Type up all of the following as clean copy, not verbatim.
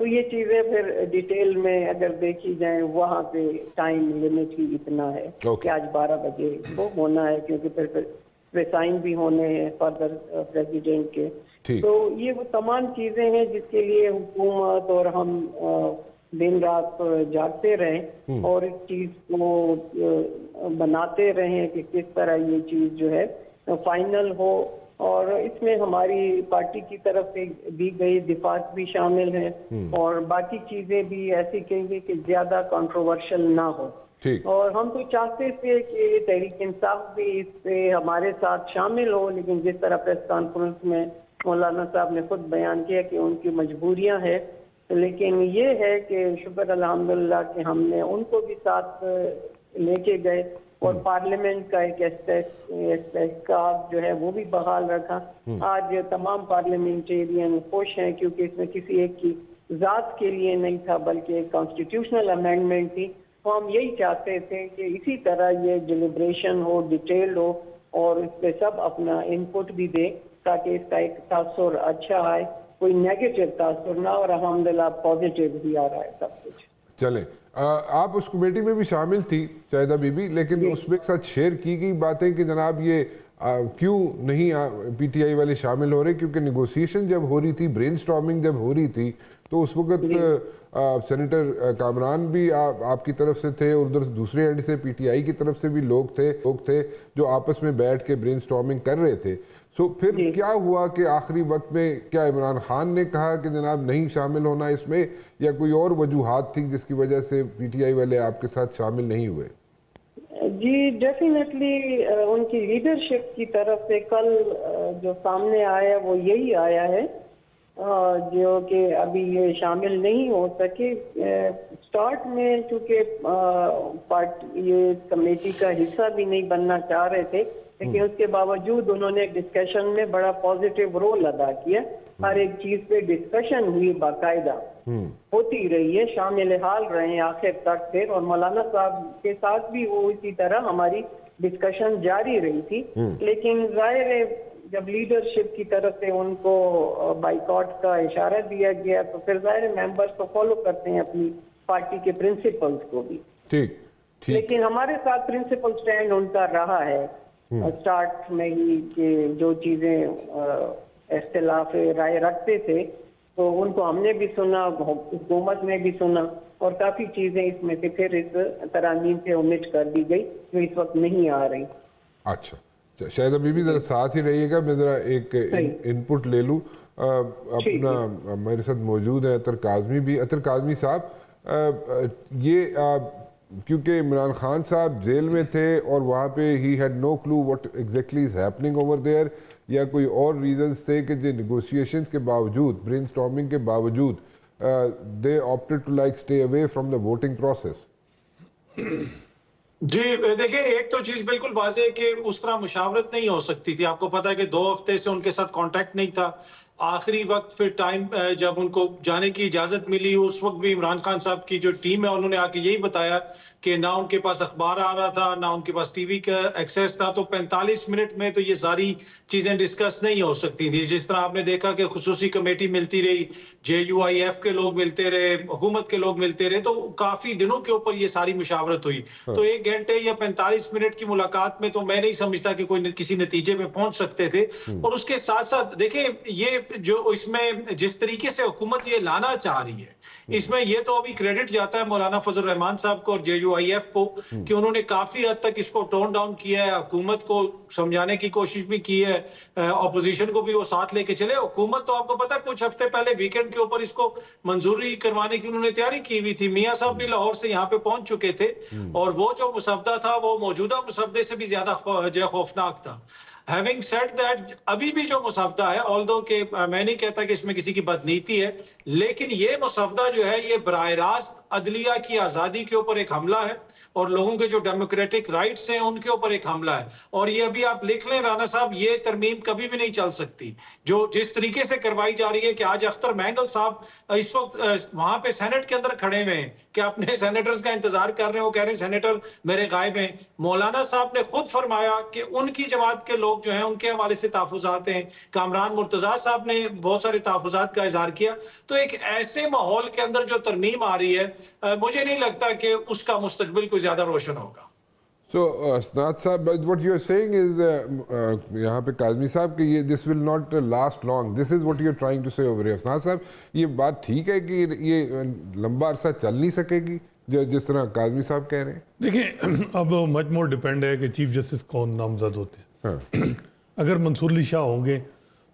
تو یہ چیزیں پھر ڈیٹیل میں اگر دیکھی جائیں وہاں پہ ٹائم لمٹ ہی اتنا ہے کہ آج 12 بجے وہ ہونا ہے، کیونکہ پھر سائن بھی ہونے ہیں فردر پریزیڈنٹ کے. تو یہ وہ تمام چیزیں ہیں جس کے لیے حکومت اور ہم دن رات جاگتے رہیں اور اس چیز کو بناتے رہیں کہ کس طرح یہ چیز جو ہے فائنل ہو. اور اس میں ہماری پارٹی کی طرف سے دی گئی دفاعات بھی شامل ہیں اور باقی چیزیں بھی ایسی کہیں گے کہ زیادہ کنٹروورشل نہ ہو. اور ہم تو چاہتے تھے کہ تحریک انصاف بھی اس پہ ہمارے ساتھ شامل ہو، لیکن جس طرح پریس کانفرنس میں مولانا صاحب نے خود بیان کیا کہ ان کی مجبوریاں ہیں، لیکن یہ ہے کہ شکر الحمدللہ کہ ہم نے ان کو بھی ساتھ لے کے گئے اور پارلیمنٹ کا ایک استحقاق جو ہے وہ بھی بحال رکھا. آج تمام پارلیمنٹیرین خوش ہیں کیونکہ اس میں کسی ایک کی ذات کے لیے نہیں تھا بلکہ ایک کانسٹیٹیوشنل امینڈمنٹ تھی. تو ہم یہی چاہتے تھے کہ اسی طرح یہ ڈیلیبریشن ہو، ڈیٹیل ہو اور اس پہ سب اپنا انپٹ بھی دے تاکہ اس کا ایک تاثر اچھا آئے، کوئی نیگیٹو تاثر نہ، اور الحمدللہ پازیٹیو بھی آ رہا ہے سب کچھ. چلیں آپ اس کمیٹی میں بھی شامل تھی شاہدہ بی بی، لیکن اس میں ساتھ شیئر کی گئی باتیں کہ جناب یہ کیوں نہیں پی ٹی آئی والے شامل ہو رہے، کیونکہ نیگوسیشن جب ہو رہی تھی، برین سٹارمنگ جب ہو رہی تھی تو اس وقت سینیٹر کامران بھی آپ کی طرف سے تھے اور ادھر دوسرے اینڈ سے پی ٹی آئی کی طرف سے بھی لوگ تھے جو آپس میں بیٹھ کے برین سٹارمنگ کر رہے تھے. سو پھر کیا ہوا کہ آخری وقت میں کیا عمران خان نے کہا کہ جناب نہیں شامل ہونا اس میں، یا کوئی اور وجوہات تھی جس کی وجہ سے پی ٹی آئی والے آپ کے ساتھ شامل نہیں ہوئے؟ جی ڈیفینیٹلی ان کی لیڈرشپ کی طرف سے کل جو سامنے آیا وہ یہی آیا ہے جو کہ ابھی یہ شامل نہیں ہو سکے. سٹارٹ میں چونکہ یہ کمیٹی کا حصہ بھی نہیں بننا چاہ رہے تھے، لیکن اس کے باوجود انہوں نے ڈسکشن میں بڑا پازیٹیو رول ادا کیا. ہر ایک چیز پہ ڈسکشن ہوئی، باقاعدہ ہوتی رہی ہے، شامل حال رہے ہیں آخر تک پھر، اور مولانا صاحب کے ساتھ بھی وہ اسی طرح ہماری ڈسکشن جاری رہی تھی. لیکن ظاہر ہے جب لیڈرشپ کی طرف سے ان کو بائیکاٹ کا اشارہ دیا گیا تو پھر ظاہر ممبرز تو فالو کرتے ہیں اپنی پارٹی کے پرنسپلز کو بھی. لیکن ہمارے ساتھ پرنسپل سٹینڈ ان کا رہا ہے اسٹارٹ میں ہی کہ جو چیزیں اختلاف رائے رکھتے تھے تو ان کو ہم نے بھی سنا، حکومت نے بھی سنا، اور کافی چیزیں اس میں سے پھر اس ترامیم سے اومٹ کر دی گئی جو اس وقت نہیں آ رہی. اچھا شاہدہ بی بی ذرا ساتھ ہی رہیے گا، میں ذرا ایک انپٹ لے لوں. اپنا میرے ساتھ موجود ہے عطر کاظمی بھی. عطر کاظمی صاحب، یہ کیونکہ عمران خان صاحب جیل میں تھے اور وہاں پہ he had no kilo what exactly is happening over there, یا کوئی اور ریزنز تھے کہ جو نیگوسیشنز کے باوجود، برین سٹارمنگ کے باوجود they opted to like stay away from the voting process? جی دیکھیں، ایک تو چیز بالکل واضح ہے کہ اس طرح مشاورت نہیں ہو سکتی تھی. آپ کو پتا ہے کہ 2 ہفتے سے ان کے ساتھ کانٹیکٹ نہیں تھا. آخری وقت پھر ٹائم جب ان کو جانے کی اجازت ملی اس وقت بھی عمران خان صاحب کی جو ٹیم ہے انہوں نے آ کے یہی بتایا کہ نہ ان کے پاس اخبار آ رہا تھا، نہ ان کے پاس ٹی وی کا ایکسیس تھا. تو 45 منٹ میں تو یہ ساری چیزیں ڈسکس نہیں ہو سکتی تھی. جس طرح آپ نے دیکھا کہ خصوصی کمیٹی ملتی رہی، JUIF کے لوگ ملتے رہے، حکومت کے لوگ ملتے رہے، تو کافی دنوں کے اوپر یہ ساری مشاورت ہوئی. تو 1 گھنٹے یا 45 منٹ کی ملاقات میں تو میں نہیں سمجھتا کہ کوئی کسی نتیجے میں پہنچ سکتے تھے. اور اس کے ساتھ ساتھ دیکھیں، یہ جو اس میں جس طریقے سے حکومت یہ لانا چاہ رہی ہے، اس میں یہ تو ابھی کریڈٹ جاتا ہے مولانا فضل الرحمان صاحب کو اور JUIF کو کہ انہوں نے کافی حد تک اس کو ٹون ڈاؤن کیا ہے. حکومت کو سمجھانے کی کوشش بھی کی ہے، اپوزیشن کو بھی وہ ساتھ لے کے چلے. حکومت تو آپ کو پتا ہے کچھ ہفتے پہلے ویکینڈ کے اوپر اس کو منظوری کروانے کی انہوں نے تیاری کی ہوئی تھی. میاں صاحب بھی لاہور سے یہاں پہ پہنچ چکے تھے اور وہ جو مسودہ تھا وہ موجودہ مسودے سے بھی زیادہ خوفناک تھا. Having said that، ابھی بھی جو مسودہ ہے، although کہ میں نہیں کہتا کہ اس میں کسی کی بدنیتی ہے، لیکن یہ مسودہ جو ہے یہ براہ راست عدلیہ کی آزادی کے اوپر ایک حملہ ہے اور لوگوں کے جو ڈیموکریٹک رائٹس ہیں ان کے اوپر ایک حملہ ہے. اور یہ ابھی آپ لکھ لیں رانا صاحب, یہ ترمیم کبھی بھی نہیں چل سکتی جو جس طریقے سے کروائی جا رہی ہے کہ آج اختر مینگل صاحب اس وقت وہاں پہ سینٹ کے اندر کھڑے ہوئے ہیں کہ اپنے سینیٹرز کا انتظار کر رہے ہیں. وہ کہہ رہے ہیں سینیٹر میرے غائب ہیں. مولانا صاحب نے خود فرمایا کہ ان کی جماعت کے لوگ جو ہیں ان کے حوالے سے تحفظات ہیں. کامران مرتضیٰ صاحب نے بہت سارے تحفظات کا اظہار کیا. تو ایک ایسے ماحول کے اندر جو ترمیم آ رہی ہے مجھے نہیں لگتا کہ اس کا مستقبل کوئی زیادہ روشن ہوگا. So, اسناد صاحب, what you are saying is یہاں پہ کاظمی صاحب کہ یہ this will not last long. This is what you are trying to say over here. اسناد صاحب, یہ بات ٹھیک ہے کہ یہ لمبا عرصہ چل نہیں سکے گی جس طرح کاظمی صاحب کہہ رہے ہیں؟ دیکھیں, اب مچ مور ڈیپینڈ ہے کہ چیف جسٹس کون نامزد ہوتے ہیں. اگر منصور علی شاہ ہوں گے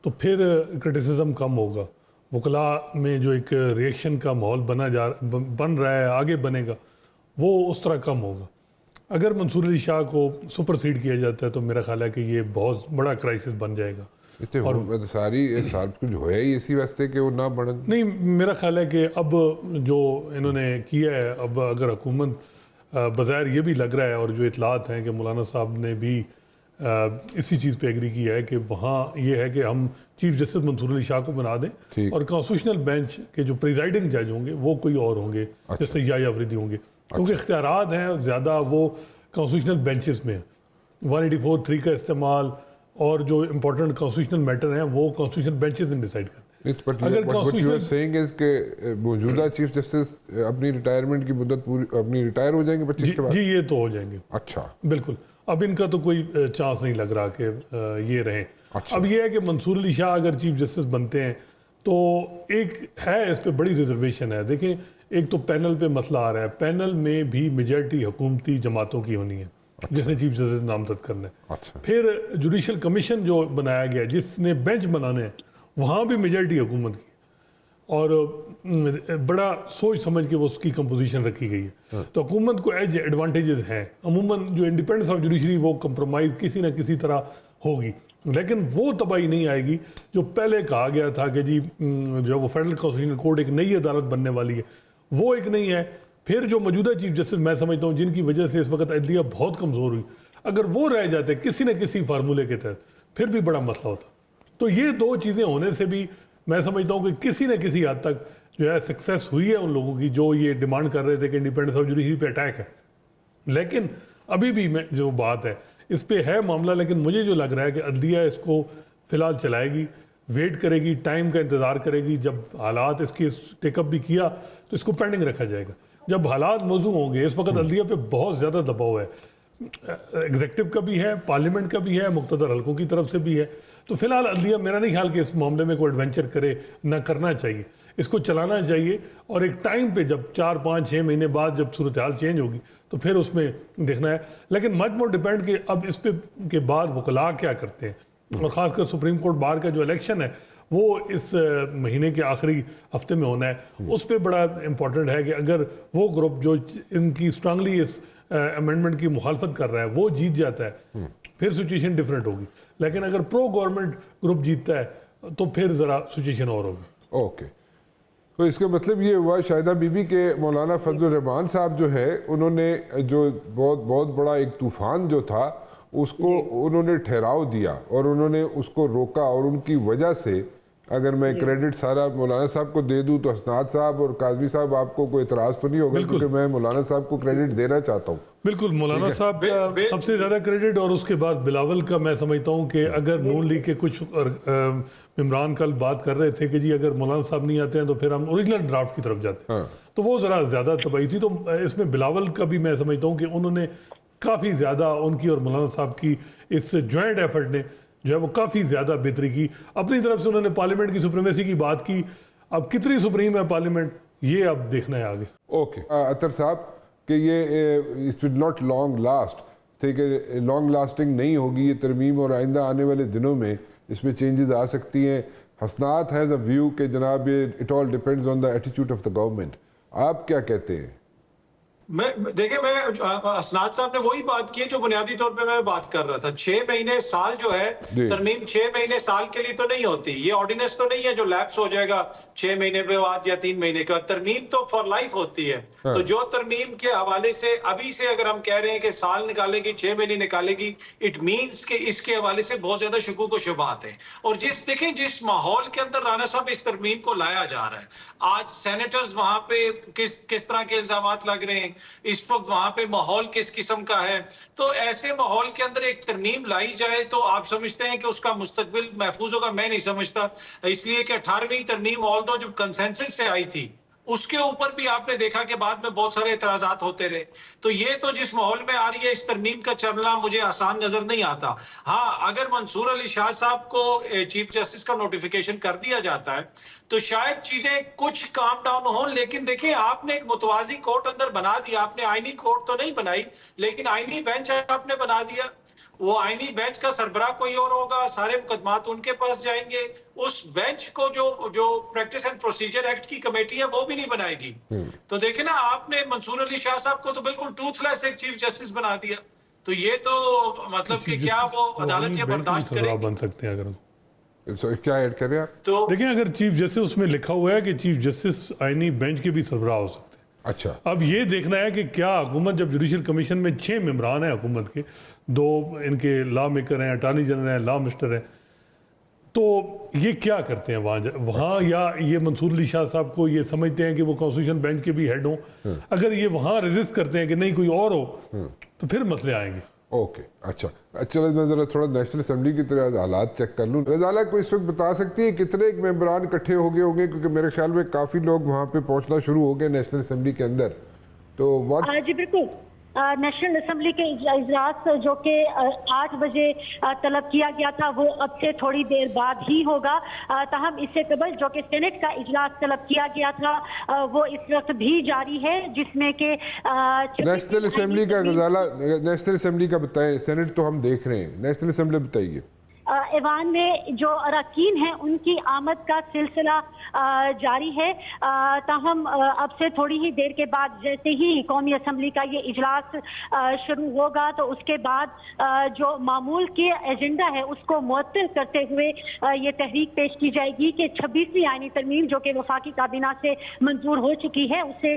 تو پھر کرٹیسزم کم ہوگا. وکلاء میں جو ایک ریئیکشن کا ماحول بن رہا ہے, آگے بنے گا, وہ اس طرح کم ہوگا. اگر منصور علی شاہ کو سپر سیڈ کیا جاتا ہے تو میرا خیال ہے کہ یہ بہت بڑا کرائسس بن جائے گا. اور ساری کچھ ہوا ہی اسی واسطے کہ وہ نہ بڑھیں. نہیں, میرا خیال ہے کہ اب جو انہوں نے کیا ہے, اب اگر حکومت بظاہر یہ بھی لگ رہا ہے اور جو اطلاعات ہیں کہ مولانا صاحب نے بھی اسی چیز پہ ایگری کیا ہے کہ وہاں یہ ہے کہ ہم چیف جسٹس منصور علی شاہ کو بنا دیں اور کانسٹیٹیوشنل بینچ کے جو پریزائڈنگ جج ہوں گے وہ کوئی اور ہوں گے, جیسے یحییٰ آفریدی ہوں گے, کیونکہ اختیارات ہیں زیادہ وہ کانسٹیٹیوشنل بینچز میں ہیں. 184(3) کا استعمال اور جو امپورٹنٹ کانسٹیٹیوشنل میٹر ہیں وہ کانسٹیٹیوشنل بینچز نے ڈیسائیڈ کرتے ہیں. اگر موجودہ چیف جسٹس اپنی ریٹائرمنٹ کی مدت پوری اپنی ریٹائر ہو جائیں گے 25 کے بعد؟ جی, یہ تو ہو جائیں گے. اچھا, بالکل. اب ان کا تو کوئی چانس نہیں لگ رہا کہ یہ رہیں. اب یہ ہے کہ منصور علی شاہ اگر چیف جسٹس بنتے ہیں تو ایک ہے اس پہ بڑی ریزرویشن ہے. دیکھیں, ایک تو پینل پہ مسئلہ آ رہا ہے, پینل میں بھی میجارٹی حکومتی جماعتوں کی ہونی ہے جس نے چیف جسٹس نامزد کرنا ہے. پھر جوڈیشل کمیشن جو بنایا گیا جس نے بینچ بنانے ہیں وہاں بھی میجارٹی حکومت کی, اور بڑا سوچ سمجھ کے وہ اس کی کمپوزیشن رکھی گئی ہے. تو حکومت کو ایڈوانٹیجز ہیں. عموماً جو انڈیپینڈنس آف جوڈیشری وہ کمپرومائز کسی نہ کسی طرح ہوگی, لیکن وہ تباہی نہیں آئے گی جو پہلے کہا گیا تھا کہ جی جو وہ فیڈرل کانسٹیٹیوشنل کورٹ ایک نئی عدالت بننے والی ہے, وہ ایک نہیں ہے. پھر جو موجودہ چیف جسٹس میں سمجھتا ہوں جن کی وجہ سے اس وقت عدلیہ بہت کمزور ہوئی, اگر وہ رہ جاتے کسی نہ کسی فارمولے کے تحت پھر بھی بڑا مسئلہ ہوتا. تو یہ دو چیزیں ہونے سے بھی میں سمجھتا ہوں کہ کسی نہ کسی حد تک جو ہے سکسیس ہوئی ہے ان لوگوں کی جو یہ ڈیمانڈ کر رہے تھے کہ انڈیپینڈنس آف جوڈیشری پہ اٹیک ہے. لیکن ابھی بھی میں جو بات ہے اس پہ ہے معاملہ, لیکن مجھے جو لگ رہا ہے کہ عدلیہ اس کو فی الحال چلائے گی, ویٹ کرے گی, ٹائم کا انتظار کرے گی. جب حالات اس کی ٹیک اپ بھی کیا تو اس کو پینڈنگ رکھا جائے گا. جب حالات موزوں ہوں گے, اس وقت عدلیہ پہ بہت زیادہ دباؤ ہے, ایگزیکٹو کا بھی ہے, پارلیمنٹ کا بھی ہے, مقتدر حلقوں کی طرف سے بھی ہے. تو فی الحال عدلیہ میرا نہیں خیال کہ اس معاملے میں کوئی ایڈونچر کرے, نہ کرنا چاہیے. اس کو چلانا چاہیے اور ایک ٹائم پہ جب 4, 5, 6 مہینے بعد جب صورتحال چینج ہوگی تو پھر اس میں دیکھنا ہے. لیکن مچ مور ڈیپینڈ کہ اب اس پہ کے بعد وکلاء کیا کرتے ہیں, اور خاص کر سپریم کورٹ بار کا جو الیکشن ہے وہ اس مہینے کے آخری ہفتے میں ہونا ہے. اس پہ بڑا امپورٹنٹ ہے کہ اگر وہ گروپ جو ان کی اسٹرانگلی اس امینڈمنٹ کی مخالفت کر رہا ہے وہ جیت جاتا ہے پھر سچویشن ڈفرینٹ ہوگی. لیکن اگر پرو گورنمنٹ گروپ جیتتا ہے تو پھر ذرا سچویشن اور ہوگی. اوکے, تو اس کا مطلب یہ ہوا شاہدہ بی بی کہ مولانا فضل الرحمان صاحب جو ہے انہوں نے جو بہت بڑا ایک طوفان جو تھا اس کو انہوں نے ٹھہراؤ دیا اور انہوں نے اس کو روکا, اور ان کی وجہ سے اگر میں کریڈٹ سارا مولانا صاحب کو دے دوں تو اسناد صاحب اور کاظمی صاحب آپ کو کوئی اعتراض تو نہیں ہوگا, کیونکہ میں مولانا صاحب کو کریڈٹ دینا چاہتا ہوں. بالکل, مولانا صاحب کا سب سے زیادہ کریڈٹ, اور اس کے بعد بلاول کا میں سمجھتا ہوں کہ اگر نون لیگ کے کچھ عمران کل بات کر رہے تھے کہ جی اگر مولانا صاحب نہیں آتے ہیں تو پھر ہم اوریجنل ڈرافٹ کی طرف جاتے ہیں, تو وہ ذرا زیادہ تباہی تھی. تو اس میں بلاول کا بھی میں سمجھتا ہوں کہ انہوں نے کافی زیادہ, ان کی اور مولانا صاحب کی اس جوائنٹ ایفرٹ نے جو ہے وہ کافی زیادہ بہتری کی. اپنی طرف سے انہوں نے پارلیمنٹ کی سپریمیسی کی بات کی. اب کتنی سپریم ہے پارلیمنٹ یہ اب دیکھنا ہے آگے. اوکے, اطہر صاحب کہ یہ it will not long last تھے کہ لانگ لاسٹنگ نہیں ہوگی یہ ترمیم, اور آئندہ آنے والے دنوں میں اس میں چینجز آ سکتی ہیں. حسنات ہیز اے ویو کہ جناب it all depends on the attitude of the government. آپ کیا کہتے ہیں؟ دیکھیں میں اسناد صاحب نے وہی بات کی ہے جو بنیادی طور پہ میں بات کر رہا تھا. 6 مہینے سال جو ہے ترمیم 6 مہینے سال کے لیے تو نہیں ہوتی. یہ آرڈیننس تو نہیں ہے جو لیپس ہو جائے گا 6 مہینے کے بعد یا 3 مہینے کے بعد. ترمیم تو فار لائف ہوتی ہے. تو جو ترمیم کے حوالے سے ابھی سے اگر ہم کہہ رہے ہیں کہ سال نکالے گی 6 مہینے نکالے گی, اٹ مینس کہ اس کے حوالے سے بہت زیادہ شکوک و شبہات ہیں. اور دیکھیں جس ماحول کے اندر رانا صاحب اس ترمیم کو لایا جا رہا ہے, آج سینیٹرز وہاں پہ کس طرح کے الزامات لگ رہے ہیں, اس وقت وہاں پہ ماحول کس قسم کا ہے, تو ایسے ماحول کے اندر ایک ترمیم لائی جائے تو آپ سمجھتے ہیں کہ اس کا مستقبل محفوظ ہوگا؟ میں نہیں سمجھتا. اس لیے کہ 18ویں ترمیم آلدو جو کنسنسس سے آئی تھی اس کے اوپر بھی آپ نے دیکھا کہ بعد میں بہت سارے اعتراضات ہوتے رہے. تو یہ تو جس ماحول میں آ رہی ہے اس ترمیم کا چلنا مجھے آسان نظر نہیں آتا. ہاں اگر منصور علی شاہ صاحب کو چیف جسٹس کا نوٹیفیکیشن کر دیا جاتا ہے تو شاید چیزیں کچھ کام ڈاؤن ہوں. لیکن دیکھیں آپ نے ایک متوازی کورٹ اندر بنا دیا, آپ نے آئینی کورٹ تو نہیں بنائی لیکن آئینی بینچ آپ نے بنا دیا. وہ آئینی بینچ کا سربراہ کوئی اور ہوگا, سارے مقدمات ان کے پاس جائیں گے. اس بینچ کو جو پریکٹس اینڈ پروسیجر ایکٹ کی کمیٹی ہے وہ بھی نہیں بنائے گی. تو دیکھیں نا آپ نے منصور علی شاہ صاحب کو تو بالکل ٹوتھ لیس ایک چیف جسٹس بنا دیا. تو یہ تو مطلب کہ کیا وہ عدالت یہ برداشت کرے بن سکتے ہیں؟ اگر کیا ایڈ کر رہے ہیں آپ؟ تو دیکھیں اگر چیف جسٹس اس میں لکھا ہوا ہے کہ چیف جسٹس آئینی بینچ کے بھی سربراہ ہو سکتے ہیں. اچھا, اب یہ دیکھنا ہے کہ کیا حکومت, جب جوڈیشل کمیشن میں 6 ممبران ہیں حکومت کے, 2 ان کے لا میکر ہیں, اٹارنی جنرل ہیں, لا منسٹر ہیں, تو یہ کیا کرتے ہیں وہاں یا یہ منصور علی شاہ صاحب کو یہ سمجھتے ہیں کہ وہ کانسٹیٹیوشن بینچ کے بھی ہیڈ ہوں؟ اگر یہ وہاں ریزسٹ کرتے ہیں کہ نہیں کوئی اور ہو تو پھر مسئلے آئیں گے. اوکے اچھا میں ذرا تھوڑا نیشنل اسمبلی کی طرح حالات چیک کر لوں. غزالہ کو اس وقت بتا سکتی ہے کتنے ایک ممبران اکٹھے ہو گئے ہوں گے؟ کیونکہ میرے خیال میں کافی لوگ وہاں پہ پہنچنا شروع ہو گئے نیشنل اسمبلی کے اندر. تو جی بالکل, نیشنل اسمبلی کے اجلاس جو کہ 8 بجے طلب کیا گیا تھا وہ اب سے تھوڑی دیر بعد ہی ہوگا. تاہم اس سے قبل جو کہ سینٹ کا اجلاس طلب کیا گیا تھا وہ اس وقت بھی جاری ہے, جس میں کہ نیشنل اسمبلی کا غزالہ نیشنل اسمبلی کا بتائیں. سینٹ تو ہم دیکھ رہے ہیں, نیشنل اسمبلی بتائیے. ایوان میں جو اراکین ہیں ان کی آمد کا سلسلہ جاری ہے. تاہم اب سے تھوڑی ہی دیر کے بعد جیسے ہی قومی اسمبلی کا یہ اجلاس شروع ہوگا تو اس کے بعد جو معمول کے ایجنڈا ہے اس کو معطل کرتے ہوئے یہ تحریک پیش کی جائے گی کہ 26ویں آئینی ترمیم جو کہ وفاقی کابینہ سے منظور ہو چکی ہے اسے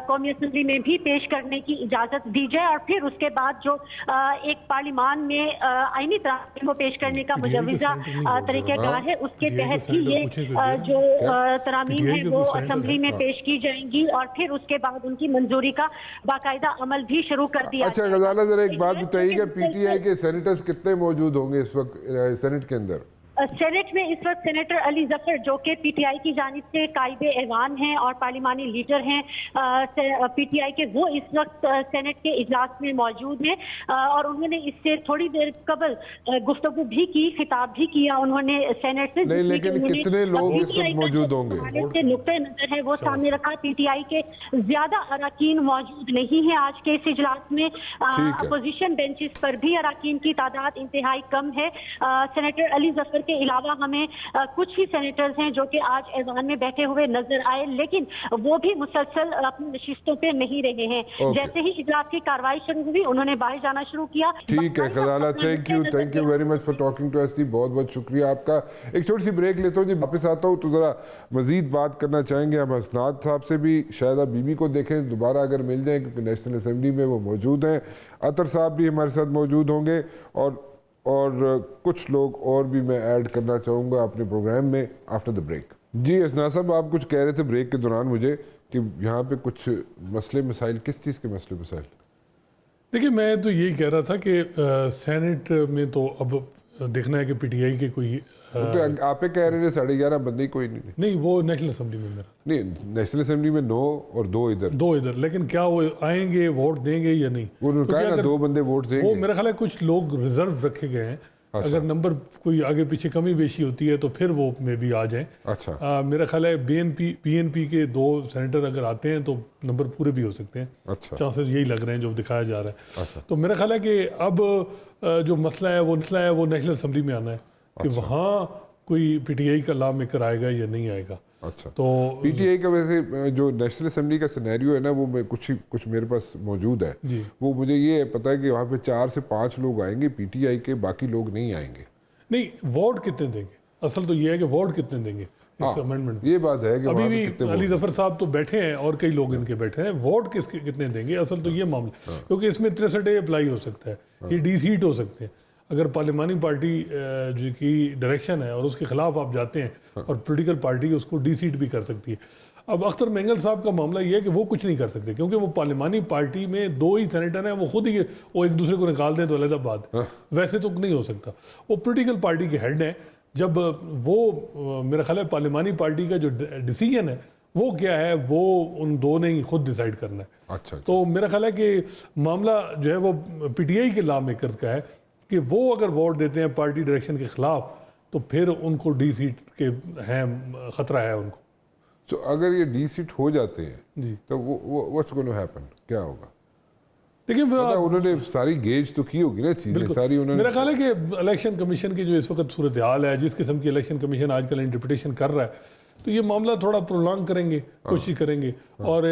قومی اسمبلی میں بھی پیش کرنے کی اجازت دی جائے, اور پھر اس کے بعد جو ایک پارلیمان میں آئینی ترامیم کو پیش کرنے کا مجوزہ طریقہ کار ہے اس کے تحت ہی یہ جو ترامیم ہے وہ اسمبلی میں پیش کی جائیں گی, اور پھر اس کے بعد ان کی منظوری کا باقاعدہ عمل بھی شروع کر دیا. اچھا غزالہ ذرا ایک بات بتائیے گا, پی ٹی آئی کے سینیٹرز کتنے موجود ہوں گے اس وقت سینٹ کے اندر؟ سینٹ میں اس وقت سینیٹر علی ظفر جو کہ پی ٹی آئی کی جانب سے قائد ایوان ہیں اور پارلیمانی لیڈر ہیں پی ٹی آئی کے, وہ اس وقت سینٹ کے اجلاس میں موجود ہیں, اور انہوں نے اس سے تھوڑی دیر قبل گفتگو بھی کی, خطاب بھی کیا انہوں نے سینٹ سے. نہیں لیکن کتنے لوگ اس وقت موجود ہوں گے؟ نقطۂ نظر ہے وہ سامنے رکھا. پی ٹی آئی کے زیادہ اراکین موجود نہیں ہیں آج کے اس اجلاس میں. اپوزیشن بینچز پر بھی اراکین کی تعداد انتہائی کم ہے. سینیٹر علی ظفر کے علاوہ ہمیں کچھ ہی سینیٹرز ہیں جو کہ آج ایوان میں بیٹھے ہوئے نظر آئے, لیکن وہ بھی مسلسل اپنی نشستوں پہ نہیں رہے ہیں. جیسے ہی اجلاس کی کارروائی شروع ہوئی انہوں نے باہر جانا شروع کیا. ٹھیک ہے Ghazala, thank you very much for talking to us. بہت بہت شکریہ آپ کا. ایک چھوٹی سی بریک لیتا ہوں جی, واپس آتا ہوں تو ذرا مزید بات کرنا چاہیں گے ہم اسناد صاحب سے بھی. شاہدہ بی بی کو دیکھیں دوبارہ اگر مل جائیں کیونکہ نیشنل اسمبلی میں وہ موجود ہیں. عطر صاحب بھی ہمارے ساتھ موجود ہوں گے, اور کچھ لوگ اور بھی میں ایڈ کرنا چاہوں گا اپنے پروگرام میں آفٹر دا بریک. جی اسناد صاحب آپ کچھ کہہ رہے تھے بریک کے دوران مجھے کہ یہاں پہ کچھ مسئلے مسائل, کس چیز کے مسئلے مسائل؟ دیکھیں میں تو یہی کہہ رہا تھا کہ سینٹ میں تو اب دیکھنا ہے کہ پی ٹی آئی کے کوئی آپ کہہ رہے ہیں 11:30 بندے کوئی نہیں, وہ نیشنل اسمبلی میں میرا نہیں, نیشنل اسمبلی میں 9 اور 2 ادھر, لیکن کیا وہ آئیں گے ووٹ دیں گے یا نہیں؟ وہ انہوں نے کہا نا 2 بندے ووٹ دیں گے. وہ میرا خیال ہے کچھ لوگ ریزرو رکھے گئے ہیں, اگر نمبر کوئی آگے پیچھے کمی بیشی ہوتی ہے تو پھر وہ میں بھی آ جائیں. اچھا میرا خیال ہے پی این پی کے 2 سینیٹر اگر آتے ہیں تو نمبر پورے بھی ہو سکتے ہیں. چانسز یہی لگ رہے ہیں جو دکھایا جا رہا ہے. تو میرا خیال ہے کہ اب جو مسئلہ ہے وہ نیشنل اسمبلی میں آنا ہے کہ وہاں کوئی پی ٹی آئی کا لا میکر آئے گا یا نہیں آئے گا. اچھا تو پی ٹی آئی کا ویسے جو نیشنل اسمبلی کا سینیریو ہے نا وہ میں کچھ میرے پاس موجود ہے جی وہ مجھے یہ پتہ ہے کہ وہاں پہ 4 سے 5 لوگ آئیں گے پی ٹی آئی کے, باقی لوگ نہیں آئیں گے. نہیں ووٹ کتنے دیں گے, اصل تو یہ ہے کہ ووٹ کتنے دیں گے اس امینڈمنٹ. یہ بات ہے کہ ابھی وہاں پہ بھی کتنے علی ظفر صاحب تو بیٹھے ہیں اور کئی لوگ ان کے بیٹھے ہیں, ووٹ کتنے دیں گے اصل تو یہ معاملہ, کیونکہ اس میں 63A اپلائی ہو سکتا ہے, یہ ڈی سیٹ ہو سکتے ہیں. اگر پارلیمانی پارٹی جو کی ڈائریکشن ہے اور اس کے خلاف آپ جاتے ہیں اور پولیٹیکل پارٹی اس کو ڈی سیٹ بھی کر سکتی ہے. اب اختر مینگل صاحب کا معاملہ یہ ہے کہ وہ کچھ نہیں کر سکتے کیونکہ وہ پارلیمانی پارٹی میں 2 ہی سینیٹر ہیں, وہ خود ہی وہ ایک دوسرے کو نکال دیں تو علیحدہ بات, ویسے تو نہیں ہو سکتا. وہ پولیٹیکل پارٹی کے ہیڈ ہیں, جب وہ میرا خیال ہے پارلیمانی پارٹی کا جو ڈیسیژن ہے وہ کیا ہے وہ ان 2 نے ہی خود ڈیسائیڈ کرنا ہے. اچھا تو میرا خیال ہے کہ معاملہ جو ہے وہ پی ٹی آئی کے لا میکر کا ہے کہ وہ اگر ووٹ دیتے ہیں پارٹی ڈائریکشن کے خلاف تو پھر ان کو ڈی سیٹ کے ہیں خطرہ ہے ان کو. تو اگر یہ ڈی سیٹ ہو جاتے ہیں جی تو what's going to happen, کیا ہوگا؟ دیکھیں انہوں نے ساری گیج تو کی ہوگی نا چیزیں ساری انہوں نے. میرا خیال ہے کہ الیکشن کمیشن کی جو اس وقت صورتحال ہے, جس قسم کی الیکشن کمیشن آج کل انٹرپریٹیشن کر رہا ہے, تو یہ معاملہ تھوڑا پرولانگ کریں گے, کوشش کریں گے. اور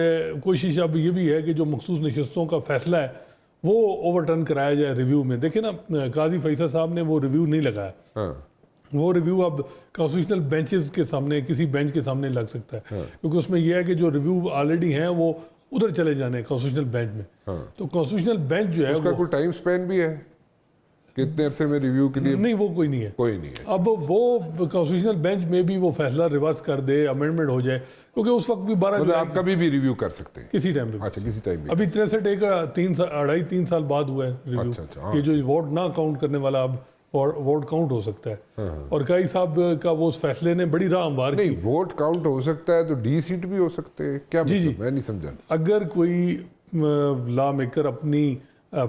کوشش اب یہ بھی ہے کہ جو مخصوص نشستوں کا فیصلہ ہے وہ اوور ٹرن کرایا جائے ریویو میں. دیکھیں نا قاضی فیصل صاحب نے وہ ریویو نہیں لگایا, وہ ریویو اب کانسٹیٹیوشنل بینچز کے سامنے, کسی بینچ کے سامنے لگ سکتا ہے, کیونکہ اس میں یہ ہے کہ جو ریویو آلریڈی ہیں وہ ادھر چلے جانے کانسٹیٹیوشنل بینچ میں. تو کانسٹیٹیوشنل بینچ جو ہے اس کا کوئی ٹائم سپین بھی ہے کتنے عرصے میں ریویو کے لیے؟ نہیں, وہ کوئی نہیں ہے. کوئی نہیں ہے. اب وہ کانسٹیٹیوشنل بینچ میں بھی وہ فیصلہ ریورس کر دے, امینڈمنٹ ہو جائے, کیونکہ اس وقت بھی 12 آپ کبھی بھی ریویو کر سکتے ہیں کسی ٹائم پہ. اچھا کسی ٹائم بھی. ابھی 63A کا 2.5-3 سال بعد ہوا ہے ریویو. یہ جو ووٹ نہ کاؤنٹ کرنے والا اب ووٹ کاؤنٹ ہو سکتا ہے. اور کئی صاحب کا وہ اس فیصلے نے بڑی راہ ہموار کی. نہیں ووٹ کاؤنٹ ہو سکتا ہے تو ڈی سیٹ بھی ہو سکتے ہیں, کیا مطلب میں نہیں سمجھا. اگر کوئی لا میکر اپنی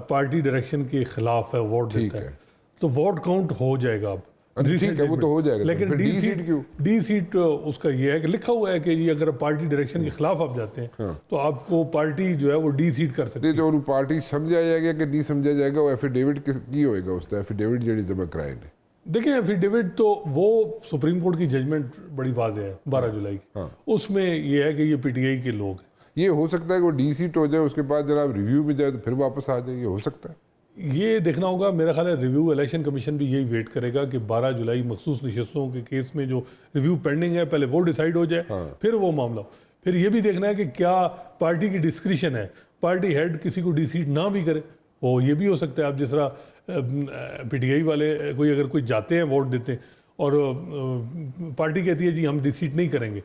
پارٹی ڈائریکشن کے خلاف ہے ووٹ دیتا ہے تو ووٹ کاؤنٹ ہو جائے گا. اب ٹھیک ہے وہ تو ہو جائے گا, لیکن ڈی سیٹ کیوں؟ ڈی سیٹ اس کا یہ ہے کہ لکھا ہوا ہے کہ جی اگر پارٹی ڈائریکشن کے خلاف آپ جاتے ہیں تو آپ کو پارٹی جو ہے وہ ڈی سیٹ کر سکتی ہے. جو پارٹی سمجھا جائے گا کہ نہیں سمجھا جائے گا, وہ ایفیڈیوٹ کی ہوئے گا, اس کا ایفیڈیوٹ جڑی جمع کرائے نے. دیکھیں ایفیڈیوٹ تو وہ سپریم کورٹ کی ججمنٹ بڑی واضح ہے 12 جولائی کی, اس میں یہ ہے کہ یہ پی ٹی آئی کے لوگ ہیں. یہ ہو سکتا ہے کہ وہ ڈی سیٹ ہو جائے, اس کے بعد جناب ریویو میں جائے تو پھر واپس آ جائے, یہ ہو سکتا ہے. یہ دیکھنا ہوگا. میرا خیال ہے ریویو الیکشن کمیشن بھی یہی ویٹ کرے گا کہ 12 جولائی مخصوص نشستوں کے کیس میں جو ریویو پینڈنگ ہے پہلے وہ ڈیسائیڈ ہو جائے, پھر وہ معاملہ. پھر یہ بھی دیکھنا ہے کہ کیا پارٹی کی ڈسکریشن ہے, پارٹی ہیڈ کسی کو ڈی سیٹ نہ بھی کرے, وہ یہ بھی ہو سکتا ہے. آپ جس طرح پی ٹی آئی والے اگر کوئی جاتے ہیں ووٹ دیتے ہیں اور پارٹی کہتی ہے جی ہم ڈی سیٹ نہیں کریں گے,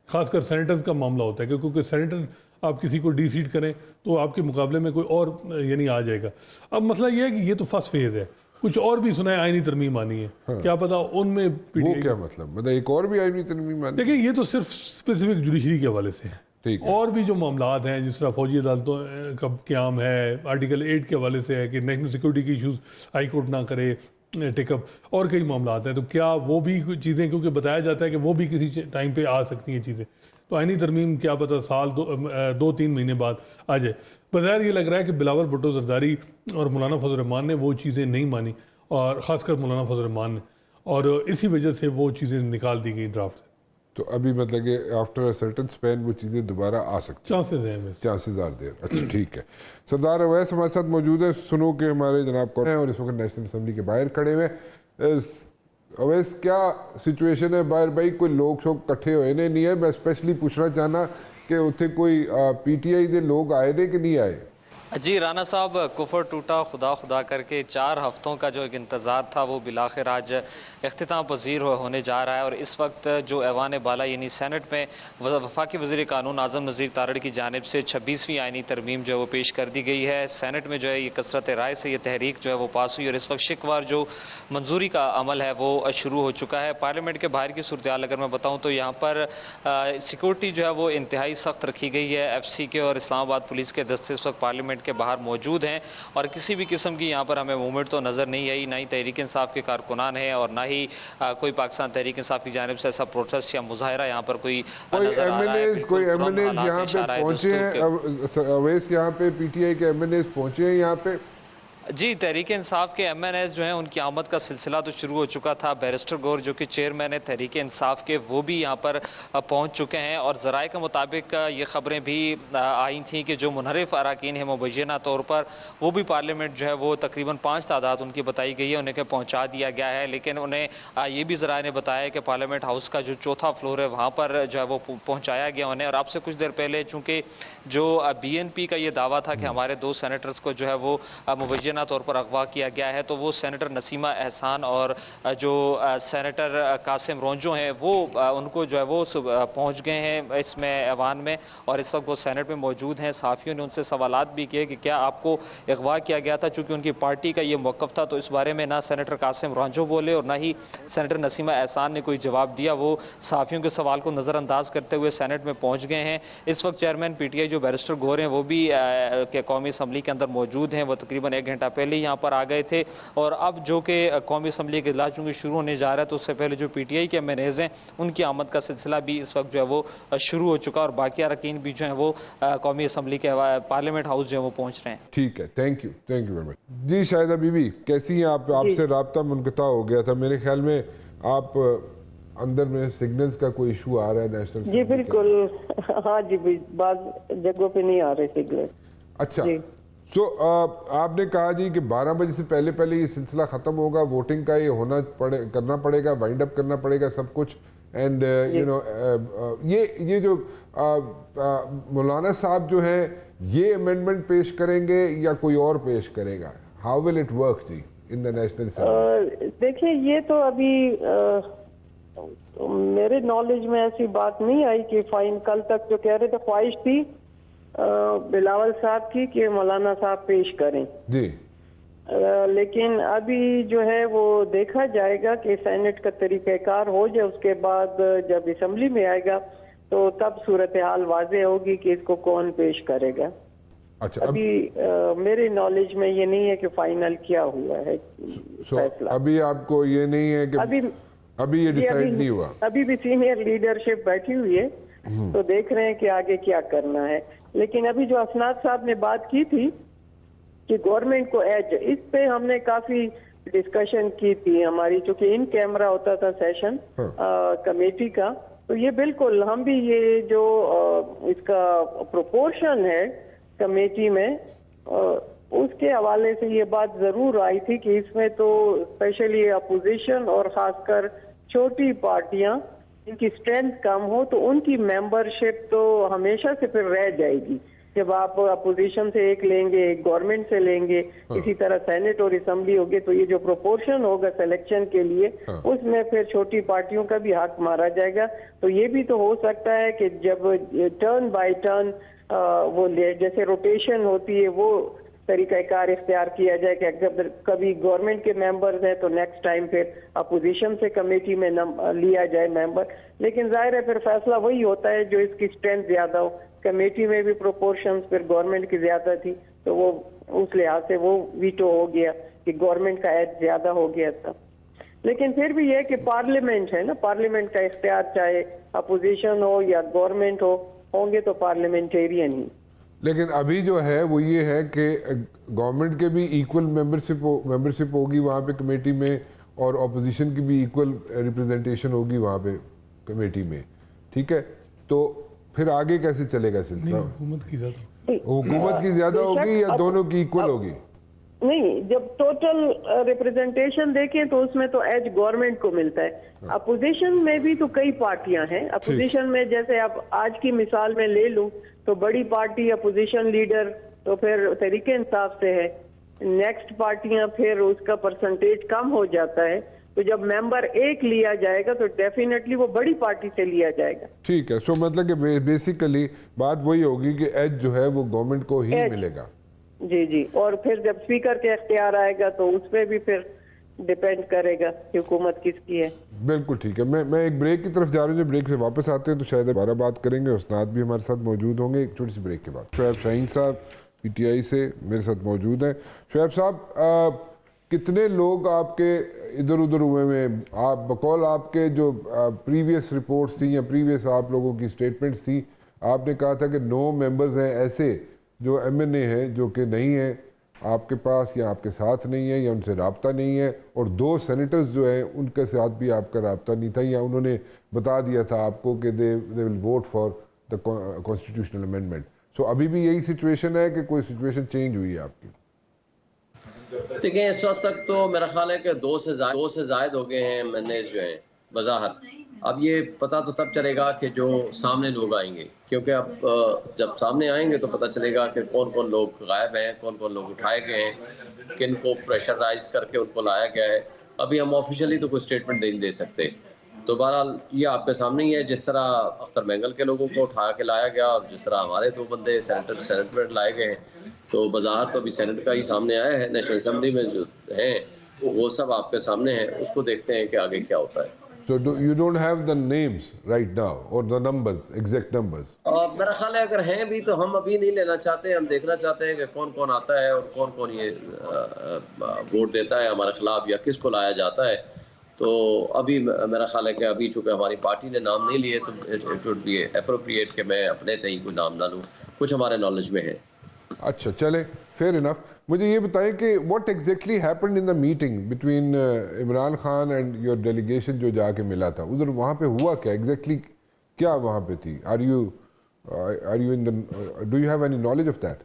خاص کر سینیٹرز کا معاملہ ہوتا ہے کیونکہ سینیٹر آپ کسی کو ڈی سیٹ کریں تو آپ کے مقابلے میں کوئی اور یعنی آ جائے گا. اب مسئلہ یہ ہے کہ یہ تو فرسٹ فیز ہے, کچھ اور بھی سنا ہے آئینی ترمیم آنی ہے, کیا پتا ان میں وہ کیا مطلب ایک اور بھی آئینی ترمیم آنی. دیکھیں یہ تو صرف اسپیسیفک جوڈیشری کے حوالے سے ہے, اور بھی جو معاملات ہیں جس طرح فوجی عدالتوں کا قیام ہے, آرٹیکل 8 کے حوالے سے ہے کہ نیشنل سیکورٹی کی ایشوز ہائی کورٹ نہ کرے ٹیک اپ, اور کئی معاملات ہیں. تو کیا وہ بھی چیزیں, کیونکہ بتایا جاتا ہے کہ وہ بھی کسی ٹائم پہ آ سکتی ہیں چیزیں, تو آئینی ترمیم کیا پتہ سال 2-3 مہینے بعد آ جائے. بظاہر یہ لگ رہا ہے کہ بلاول بھٹو زرداری اور مولانا فضل الرحمان نے وہ چیزیں نہیں مانی, اور خاص کر مولانا فضل الرحمان نے, اور اسی وجہ سے وہ چیزیں نکال دی گئی ڈرافٹ سے. تو ابھی مطلب کہ آفٹر اے سرٹن سپین وہ چیزیں دوبارہ آ سکتی ہیں, چانسز ہیں, چانسز آر دیر. اچھا ٹھیک ہے. سردار اویس ہمارے ساتھ موجود ہیں, سنو کہ ہمارے جناب کون ہیں اور اس وقت نیشنل اسمبلی کے باہر کھڑے ہوئے. اویس کیا سچویشن ہے باہر بھائی, کوئی لوگ شوگ کٹھے ہوئے نے نہیں ہے؟ میں اسپیشلی پوچھنا چاہنا کہ اتنے کوئی پی ٹی آئی دے لوگ آئے نے کہ نہیں آئے؟ جی رانا صاحب, کفر ٹوٹا خدا خدا کر کے 4 ہفتوں کا جو ایک انتظار تھا وہ بالآخر آج اختتام پذیر ہونے جا رہا ہے. اور اس وقت جو ایوان بالا یعنی سینٹ میں وفاقی وزیر قانون اعظم نذیر تارڑ کی جانب سے 26ویں آئینی ترمیم جو ہے وہ پیش کر دی گئی ہے. سینٹ میں جو ہے یہ کثرت رائے سے یہ تحریک جو ہے وہ پاس ہوئی, اور اس وقت شکوار جو منظوری کا عمل ہے وہ شروع ہو چکا ہے. پارلیمنٹ کے باہر کی صورتحال اگر میں بتاؤں تو یہاں پر سیکورٹی جو ہے وہ انتہائی سخت رکھی گئی ہے. ایف سی کے اور اسلام آباد پولیس کے دستے اس وقت پارلیمنٹ کے باہر موجود ہیں, اور کسی بھی قسم کی یہاں پر ہمیں موومنٹ تو نظر نہیں آئی, نہ ہی تحریک انصاف کے کارکنان ہیں اور نہ ہی کوئی پاکستان تحریک انصاف کی جانب سے ایسا پروٹیسٹ یا مظاہرہ یہاں پر کوئی نظر آ رہا ہے. کوئی ایم این ایز یہاں پہ پہنچے ہیں اویس, یہاں پہ پی ٹی آئی کے ایم این ایز پہنچے ہیں یہاں پہ؟ جی، تحریک انصاف کے ایم این ایز جو ہیں ان کی آمد کا سلسلہ تو شروع ہو چکا تھا. بیرسٹر گور جو کہ چیئرمین ہے تحریک انصاف کے، وہ بھی یہاں پر پہنچ چکے ہیں، اور ذرائع کے مطابق یہ خبریں بھی آئی تھیں کہ جو منحرف اراکین ہیں مبینہ طور پر وہ بھی پارلیمنٹ جو ہے وہ تقریباً 5 تعداد ان کی بتائی گئی ہے، انہیں کہ پہنچا دیا گیا ہے. لیکن انہیں یہ بھی ذرائع نے بتایا کہ پارلیمنٹ ہاؤس کا جو 4تھا فلور ہے وہاں پر جو ہے وہ پہنچایا گیا انہیں. اور آپ سے کچھ دیر پہلے چونکہ جو بی این پی کا یہ دعویٰ تھا کہ ہمارے 2 سینیٹرز کو جو ہے وہ مبینہ طور پر اغوا کیا گیا ہے، تو وہ سینیٹر نسیمہ احسان اور جو سینیٹر قاسم رونجو ہیں وہ ان کو جو ہے وہ پہنچ گئے ہیں اس میں ایوان میں، اور اس وقت وہ سینیٹ میں موجود ہیں. صحافیوں نے ان سے سوالات بھی کیے کہ کیا آپ کو اغوا کیا گیا تھا، چونکہ ان کی پارٹی کا یہ موقف تھا. تو اس بارے میں نہ سینیٹر قاسم رونجو بولے اور نہ ہی سینیٹر نسیمہ احسان نے کوئی جواب دیا. وہ صحافیوں کے سوال کو نظر انداز کرتے ہوئے سینیٹ میں پہنچ گئے ہیں. اس وقت چیئرمین پی ٹی آئی جو بیرسٹر گور ہیں وہ بھی قومی اسمبلی کے اندر موجود ہیں. وہ تقریباً 1 گھنٹہ پہلے یہاں پر آ گئے تھے، اور اب جو کہ قومی اسمبلی کے اجلاس چونکہ شروع ہونے جا رہا ہے تو اس سے پہلے جو پی ٹی آئی کے ایم این ایز ہیں ان کی آمد کا سلسلہ بھی اس وقت جو ہے وہ شروع ہو چکا، اور باقی اراکین بھی جو ہیں وہ قومی اسمبلی کے پارلیمنٹ ہاؤس جو ہے وہ پہنچ رہے ہیں. ٹھیک ہے، تھینک یو ویری مچ. جی شاہدہ بی بی کیسی ہیں آپ؟ آپ سے رابطہ منقطع ہو گیا تھا میرے خیال میں، آپ اندر میں سگنلز کا کوئی ایشو آ رہا ہے نیشنل؟ جی بالکل، ہاں جی، بعض جگہوں پہ نہیں آ رہے سگنل. اچھا، سو آپ نے کہا جی کہ 12 بجے سے پہلے یہ سلسلہ ختم ہوگا، ووٹنگ کا یہ کرنا پڑے گا، وائنڈ اپ کرنا پڑے گا سب کچھ. اینڈ یو نو یہ جو مولانا صاحب جو ہیں یہ امینڈمنٹ پیش کریں گے یا کوئی اور پیش کرے گا؟ ہاؤ ول اٹ ورک جی ان دا نیشنل اسمبلی؟ دیکھیں، یہ تو ابھی میرے نالج میں ایسی بات نہیں آئی کہ فائن. کل تک جو کہہ رہے تھے خواہش تھی بلاول صاحب کی کہ مولانا صاحب پیش کریں جی، لیکن ابھی جو ہے وہ دیکھا جائے گا کہ سینٹ کا طریقہ کار ہو جائے. اس کے بعد جب اسمبلی میں آئے گا تو تب صورتحال واضح ہوگی کہ اس کو کون پیش کرے گا. اچھا، ابھی میرے نالج میں یہ نہیں ہے کہ فائنل کیا ہوا ہے فیصلہ. ابھی آپ کو یہ نہیں ہے کہ ابھی یہ ڈیسائیڈ نہیں ہوا؟ ابھی بھی سینئر لیڈرشپ بیٹھی ہوئی ہے تو دیکھ رہے ہیں کہ آگے کیا کرنا ہے. لیکن ابھی جو اسناد صاحب نے بات کی تھی کہ گورنمنٹ کو ایج، اس پہ ہم نے کافی ڈسکشن کی تھی ہماری، چونکہ ان کیمرہ ہوتا تھا سیشن کمیٹی کا. تو یہ بالکل ہم بھی یہ جو اس کا پروپورشن ہے کمیٹی میں اس کے حوالے سے یہ بات ضرور آئی تھی کہ اس میں تو اسپیشلی اپوزیشن اور خاص کر چھوٹی پارٹیاں ان کی اسٹرینتھ کم ہو تو ان کی ممبرشپ تو ہمیشہ سے پھر رہ جائے گی. جب آپ اپوزیشن سے ایک لیں گے، ایک گورنمنٹ سے لیں گے، اسی طرح سینٹ اور اسمبلی ہوگی، تو یہ جو پروپورشن ہوگا سلیکشن کے لیے اس میں پھر چھوٹی پارٹیوں کا بھی حق مارا جائے گا. تو یہ بھی تو ہو سکتا ہے کہ جب ٹرن بائی ٹرن وہ جیسے روٹیشن ہوتی ہے وہ طریقہ کار اختیار کیا جائے کہ اگر کبھی گورنمنٹ کے ممبرز ہیں تو نیکسٹ ٹائم پھر اپوزیشن سے کمیٹی میں لیا جائے ممبر. لیکن ظاہر ہے پھر فیصلہ وہی ہوتا ہے جو اس کی اسٹرینتھ زیادہ ہو. کمیٹی میں بھی پروپورشنز پھر گورنمنٹ کی زیادہ تھی تو وہ اس لحاظ سے وہ ویٹو ہو گیا کہ گورنمنٹ کا ایج زیادہ ہو گیا تھا. لیکن پھر بھی یہ کہ پارلیمنٹ ہے نا، پارلیمنٹ کا اختیار چاہے اپوزیشن ہو یا گورنمنٹ ہوں گے تو پارلیمنٹیرین ہی. لیکن ابھی جو ہے وہ یہ ہے کہ گورنمنٹ کے بھی ایکول ممبرشپ ہوگی وہاں پہ کمیٹی میں، اور اپوزیشن کی بھی ایکول ریپرزنٹیشن ہوگی وہاں پہ کمیٹی میں. ٹھیک ہے، تو پھر آگے کیسے چلے گا سلسلہ؟ حکومت کی زیادہ ہوگی یا دونوں کی ایکول ہوگی؟ نہیں، جب ٹوٹل ریپرزنٹیشن دیکھیں تو اس میں تو ایج گورنمنٹ کو ملتا ہے. اپوزیشن میں بھی تو کئی پارٹیاں ہیں. اپوزیشن میں جیسے آپ آج کی مثال میں لے لوں تو بڑی پارٹی اپوزیشن لیڈر تو پھر تحریک انصاف سے ہے. نیکسٹ پارٹیاں پھر اس کا پرسنٹیج کم ہو جاتا ہے. تو جب ممبر ایک لیا جائے گا تو ڈیفینیٹلی وہ بڑی پارٹی سے لیا جائے گا. ٹھیک ہے، سو مطلب کہ بیسیکلی بات وہی ہوگی کہ ایج جو ہے وہ گورنمنٹ کو ہی ملے گا. جی جی، اور پھر جب اسپیکر کے اختیار آئے گا تو اس پہ بھی پھر ڈیپینڈ کرے گا کہ حکومت کس کی ہے. بالکل ٹھیک ہے. میں ایک بریک کی طرف جا رہا ہوں. بریک سے واپس آتے ہیں تو شاید دوبارہ بات کریں گے. اسناد بھی ہمارے ساتھ موجود ہوں گے ایک چھوٹی سی بریک کے بعد. شعیب شاہین صاحب پی ٹی آئی سے میرے ساتھ موجود ہیں. شعیب صاحب، کتنے لوگ آپ کے ادھر ادھر ہوئے میں؟ آپ بقول آپ کے جو پریویس رپورٹس تھیں یا پریویس آپ لوگوں کی سٹیٹمنٹس تھیں، آپ نے کہا تھا کہ 9 ممبرز ہیں ایسے جو ایم این اے ہیں جو کہ نہیں ہیں، آپ کے پاس یا آپ کے ساتھ نہیں ہے یا ان سے رابطہ نہیں ہے, اور 2 سینیٹرز جو ہیں ان کے ساتھ بھی آپ کا رابطہ نہیں تھا, یا انہوں نے بتا دیا تھا آپ کو کہ they will vote for the constitutional amendment. So ابھی بھی یہی سچویشن ہے کہ کوئی سچویشن چینج ہوئی ہے آپ کی؟ دیکھیں اس وقت تک تو میرا خیال ہے کہ 2 سے زائد ہو گئے ہیں مینیج جو ہیں بظاہر. اب یہ پتہ تو تب چلے گا کہ جو سامنے لوگ آئیں گے, کیونکہ اب جب سامنے آئیں گے تو پتہ چلے گا کہ کون کون لوگ غائب ہیں, کون کون لوگ اٹھائے گئے ہیں, کن کو پریشرائز کر کے ان کو لایا گیا ہے. ابھی ہم آفیشیلی تو کوئی اسٹیٹمنٹ نہیں دے سکتے. تو بہرحال یہ آپ کے سامنے ہی ہے, جس طرح اختر مینگل کے لوگوں کو اٹھا کے لایا گیا اور جس طرح ہمارے 2 بندے سینٹ میں لائے گئے ہیں, تو بظاہر تو ابھی سینٹ کا ہی سامنے آیا ہے. نیشنل اسمبلی میں جو ہیں وہ سب آپ کے سامنے ہیں, اس کو دیکھتے ہیں کہ آگے کیا ہوتا ہے. So you don't have the names right now or the numbers, exact numbers? میرا خیال ہے اگر ہیں بھی تو ہم ابھی نہیں لینا چاہتے. ہم دیکھنا چاہتے ہیں کہ کون کون آتا ہے اور کون کون یہ ووٹ دیتا ہے ہمارے خلاف یا کس کو لایا جاتا ہے. تو ابھی میرا خیال ہے کہ ابھی چونکہ ہماری پارٹی نے نام نہیں لیے تو اٹ وڈ بی اپروپریٹ کہ میں اپنے تئیں کوئی نام نہ لوں. کچھ ہمارے نالج میں ہے. اچھا چلیں, فیئر انف. مجھے یہ بتائیں کہ what exactly happened in the meeting between Imran Khan and your delegation جو جا کے ملا تھا ادھر, وہاں پہ ہوا کیا ایگزیکٹلی, کیا وہاں پہ تھی؟ Are you in do you have any knowledge of that?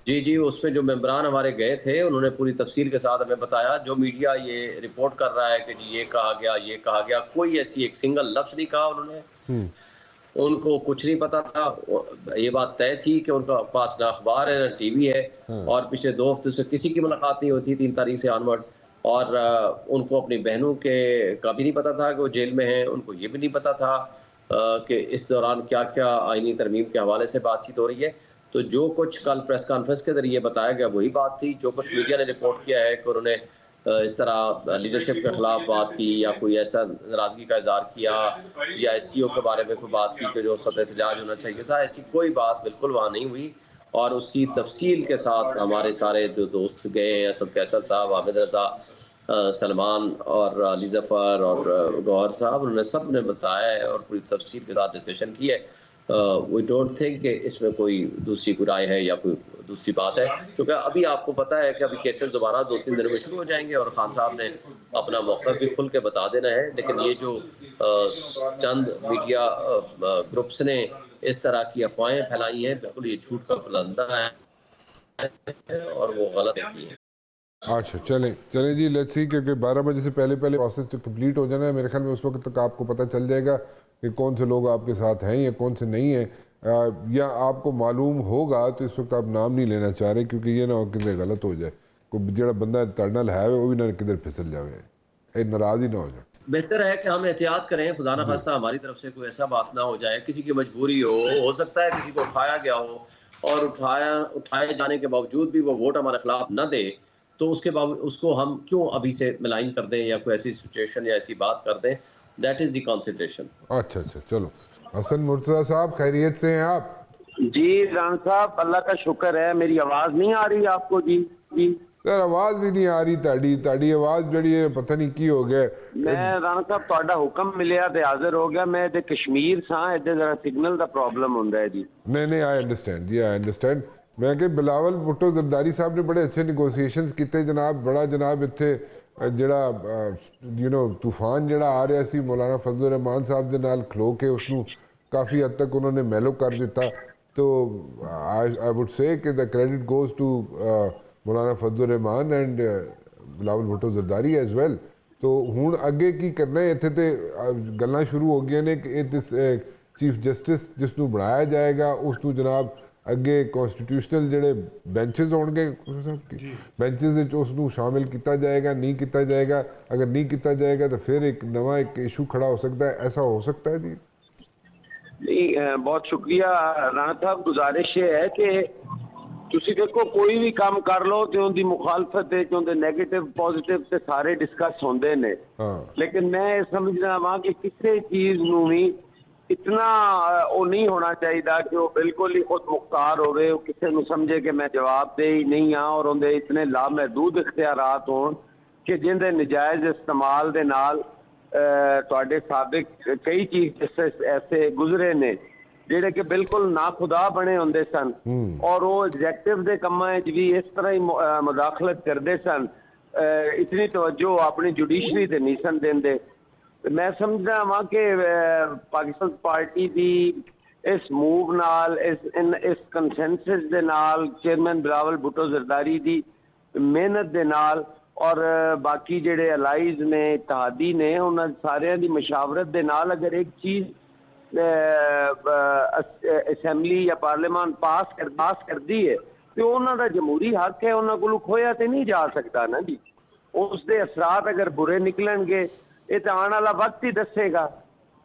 جی اس میں جو ممبران ہمارے گئے تھے انہوں نے پوری تفصیل کے ساتھ ہمیں بتایا. جو میڈیا یہ رپورٹ کر رہا ہے کہ جی یہ کہا گیا, کوئی ایسی ایک سنگل لفظ نہیں کہا انہوں نے. ان کو کچھ نہیں پتا تھا. یہ بات طے تھی کہ ان کا پاس نہ اخبار ہے نہ ٹی وی ہے, اور پچھلے 2 ہفتے سے کسی کی ملاقات نہیں ہوتی 3 تاریخ سے آنورڈ. اور ان کو اپنی بہنوں کے کا بھی نہیں پتا تھا کہ وہ جیل میں ہیں. ان کو یہ بھی نہیں پتا تھا کہ اس دوران کیا کیا آئینی ترمیم کے حوالے سے بات چیت ہو رہی ہے. تو جو کچھ کل پریس کانفرنس کے ذریعے بتایا گیا وہی بات تھی. جو کچھ میڈیا نے رپورٹ کیا ہے کہ انہوں نے اس طرح لیڈرشپ کے خلاف بات کی یا کوئی ایسا ناراضگی کا اظہار کیا یا ایس سی او کے بارے میں کوئی بات کی کہ جو سطح احتجاج ہونا چاہیے تھا, ایسی کوئی بات بالکل وہاں نہیں ہوئی. اور اس کی تفصیل کے ساتھ ہمارے سارے جو دوست گئے ہیں, اسد قیصر صاحب, حامد رضا, سلمان اور علی ظفر اور گوہر صاحب, انہوں نے سب نے بتایا ہے اور پوری تفصیل کے ساتھ ڈسکشن کی ہے. وی ڈونٹ تھنک کہ اس میں کوئی دوسری کوئی رائے ہے یا کوئی دوسری بات ہے, کیونکہ ابھی آپ کو پتہ ہے کہ ابھی کیسز دوبارہ 2-3 دن میں شروع ہو جائیں گے اور خان صاحب نے اپنا موقف بھی کھل کے بتا دینا ہے. لیکن یہ جو چند میڈیا گروپس نے اس طرح کی افواہیں پھیلائی ہیں, بالکل یہ جھوٹ کا پلندہ ہے اور وہ غلط کی ہے. اچھا چلیں جی, لیٹس سی, کیونکہ 12 بجے سے پہلے پروسیس تو کمپلیٹ ہو جانا ہے. میرے خیال میں اس وقت تک آپ کو پتہ چل جائے گا کہ کون سے لوگ آپ کے ساتھ ہیں یا کون سے نہیں ہیں, یا آپ کو معلوم ہوگا تو اس وقت آپ نام نہیں لینا چاہ رہے کیونکہ یہ نہ ہو کدھر غلط ہو جائے, کوئی جڑا بندہ تڑنا ہے وہ بھی نہ کدھر پھسل جائے, ناراض ہی نہ ہو جائے. بہتر ہے کہ ہم احتیاط کریں, خدا نہ خواستہ ہماری طرف سے کوئی ایسا بات نہ ہو جائے, کسی کی مجبوری ہو سکتا ہے کسی کو اٹھایا گیا ہو اور اٹھائے جانے کے باوجود بھی وہ ووٹ ہمارے خلاف نہ دے, تو اس کو ہم کیوں ابھی سے ملائن کر دیں یا کوئی ایسی سچویشن یا ایسی بات کر دیں. That is the consideration. اچھا چلو. حسن مرتضیٰ صاحب, خیریت سے ہیں آپ؟ جی ران صاحب, اللہ کا شکر ہے. میری آواز نہیں آ رہی آپ کو؟ جی سر آواز بھی نہیں آ رہی تاڑی آواز جڑی ہے پتہ نہیں کی ہو گیا. میں ران صاحب تہاڈا حکم ملیا تے حاضر ہو گیا. میں تے کشمیر ساں, ادھر ذرا سگنل دا پرابلم ہوندا ہے جی. نہیں آئی انڈرسٹینڈ. میں کہ بلاول بھٹو زرداری صاحب نے بڑے اچھے نیگوسیشنز کیتے جناب, بڑا جناب اتنے جڑا طوفان جڑا آ رہا سی مولانا فضل الرحمان صاحب دے نال کھلو کے اس نو کافی حد تک انہوں نے میلو کر دیتا. تو آئی وڈ سے کہ the credit goes to Maulana Fazl ur-Rehman and Bilawal Bhutto Zardari as well. تو ہوں اگے کی کرنا ہے, اتنے تے گلاں شروع ہو گیا نے کہ چیف جسٹس جس نو بنایا جائے گا اس نو جناب اگے کانسٹیٹیوشنل جڑے بینچز ہون گے بینچز اس نو شامل کیتا جائے گا, نہیں کیتا جائے گا. اگر نہیں کیتا جائے گا تو پھر ایک نواں ایک ایشو کھڑا ہو سکتا ہے. ایسا ہو سکتا ہے جی؟ نہیں, بہت شکریہ رانا صاحب. گزارش یہ ہے کہ تسی دیکھو کوئی بھی کام کر لو تے ان دی مخالفت ہے, کیونکہ نیگیٹو پازیٹیو تے سارے ڈسکس ہوندے نے, لیکن میں سمجھنا وا کہ کسی چیز نو بھی اتنا وہ نہیں ہونا چاہیے کہ وہ بالکل ہی خود مختار ہوئے, وہ کسی نو سمجھے کہ میں جواب دے ہی نہیں ہاں, اور اندے اتنے لامحدود اختیارات ہون کہ جن دے نجائز استعمال دے نال تواڈے سابق کئی چیف جسٹس ایسے گزرے نے ਜਿਹੜੇ ਕਿ ਬਿਲਕੁਲ ਨਾ ਖੁਦਾ ਬਣੇ ਹੁੰਦੇ ਸਨ ਔਰ ਉਹ ਐਗਜ਼ੈਕਟਿਵ ਦੇ ਕੰਮਾਂ 'ਚ ਵੀ ਇਸ ਤਰ੍ਹਾਂ ਹੀ ਮੁਦਾਖਲਤ ਕਰਦੇ ਸਨ, ਇਤਨੀ ਤਵੱਜੋ ਆਪਣੀ ਜੁਡੀਸ਼ਰੀ ਤੇ ਨਹੀਂ ਸਨ ਦਿੰਦੇ। ਮੈਂ ਸਮਝਦਾ ਹਾਂ ਕਿ ਪਾਕਿਸਤਾਨ ਪਾਰਟੀ ਦੀ ਇਸ ਮੂਵ ਨਾਲ, ਇਸ ਕੰਸੈਂਸਸ ਦੇ ਨਾਲ, ਚੇਅਰਮੈਨ ਬਿਲਾਵਲ ਭੁੱਟੋ ਜ਼ਰਦਾਰੀ ਦੀ ਮਿਹਨਤ ਦੇ ਨਾਲ ਔਰ ਬਾਕੀ ਜਿਹੜੇ ਅਲਾਈਜ਼ ਨੇ, ਇਤਿਹਾਦੀ ਨੇ, ਉਹਨਾਂ ਸਾਰਿਆਂ ਦੀ ਮਸ਼ਾਵਰਤ ਦੇ ਨਾਲ ਅਗਰ ਇੱਕ ਚੀਜ਼ ਅਸੈਂਬਲੀ ਜਾਂ ਪਾਰਲੀਮਾਨ ਪਾਸ ਕਰਦੀ ਹੈ ਤੇ ਉਹਨਾਂ ਦਾ ਜਮਹੂਰੀ ਹੱਕ ਹੈ, ਉਹਨਾਂ ਕੋਲੋਂ ਖੋਇਆ ਤੇ ਨਹੀਂ ਜਾ ਸਕਦਾ ਨਾ ਜੀ। ਉਸ ਦੇ ਅਸਰਾਤ ਅਗਰ ਬੁਰੇ ਨਿਕਲਣਗੇ ਇਹ ਤਾਂ ਆਉਣ ਵਾਲਾ ਵਕਤ ਹੀ ਦੱਸੇਗਾ।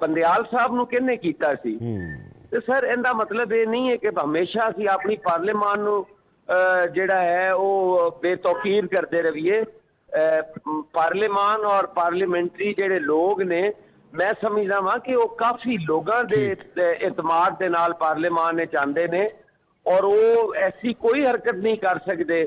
ਬੰਦਿਆਲ ਸਾਹਿਬ ਨੂੰ ਕਿਹਨੇ ਕੀਤਾ ਸੀ? ਤੇ ਸਰ ਇਹਦਾ ਮਤਲਬ ਇਹ ਨਹੀਂ ਹੈ ਕਿ ਹਮੇਸ਼ਾ ਅਸੀਂ ਆਪਣੀ ਪਾਰਲੀਮਾਨ ਨੂੰ ਜਿਹੜਾ ਹੈ ਉਹ ਬੇਤੌਕੀਰ ਕਰਦੇ ਰਹੀਏ। ਪਾਰਲੀਮਾਨ ਔਰ ਪਾਰਲੀਮੈਂਟਰੀ ਜਿਹੜੇ ਲੋਕ ਨੇ, ਮੈਂ ਸਮਝਦਾ ਵਾਂ ਕਿ ਉਹ ਕਾਫੀ ਲੋਕਾਂ ਦੇ ਇਤਮਾਦ ਦੇ ਨਾਲ ਪਾਰਲੀਮਾਨ ਵਿੱਚ ਆਉਂਦੇ ਨੇ ਔਰ ਉਹ ਐਸੀ ਕੋਈ ਹਰਕਤ ਨਹੀਂ ਕਰ ਸਕਦੇ